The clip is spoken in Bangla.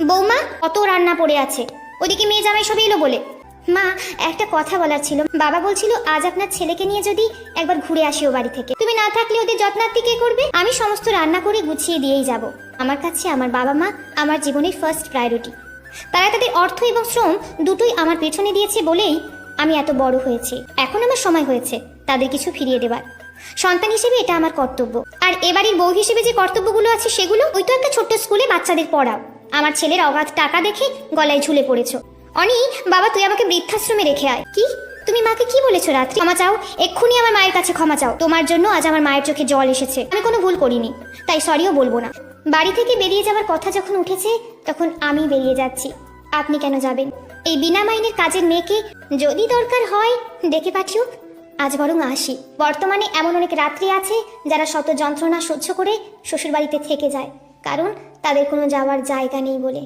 বৌমা, কত রান্না পড়ে আছে, ওদিকে মেয়ে জামাই সব এলো বলে। মা, একটা কথা বলার ছিল। বাবা বলছিল আজ আপনার ছেলেকে নিয়ে যদি একবার ঘুরে আসি ও বাড়ি থেকে। তুমি না থাকলে ওদের যত্নার্থী কে করবে? আমি সমস্ত রান্না করে গুছিয়ে দিয়েই যাব। আমার কাছে আমার বাবা মা আমার জীবনের ফার্স্ট প্রায়োরিটি। তারা তাদের অর্থ এবং শ্রম দুটোই আমার পেছনে দিয়েছে বলেই আমি এত বড় হয়েছি। এখন আমার সময় হয়েছে তাদের কিছু ফিরিয়ে দেবার। সন্তান হিসেবে এটা আমার কর্তব্য। আর এবাড়ির বউ হিসেবে যে কর্তব্যগুলো আছে সেগুলো, ওই তো একটা ছোট্ট স্কুলে বাচ্চাদের পড়াও। আমার ছেলের অগাধ টাকা দেখে গলায় ঝুলে পড়েছো। অনি, বাবা তুই আমাকে বৃদ্ধাশ্রমে রেখে আয়। কি? তুমি মাকে কি বলেছো রাত্রি? ক্ষমা চাও, এক্ষুনি আমার মায়ের কাছে ক্ষমা চাও। তোমার জন্য আজ আমার মায়ের চোখে জল এসেছে। আমি কোনো ভুল করিনি, তাই সরিও বলবো না। বাড়ি থেকে বেরিয়ে যাওয়ার কথা যখন উঠেছে তখন আমি বেরিয়ে যাচ্ছি। আপনি কেন যাবেন? এই বিনা মাইনের কাজের মেয়েকে যদি দরকার হয় ডেকে পাঠিও। আজ বরং আসি। বর্তমানে এমন অনেক রাত্রি আছে যারা শত যন্ত্রণা সহ্য করে শ্বশুরবাড়িতে থেকে যায়, কারণ তাদের কোনো যাওয়ার জায়গা নেই বলে।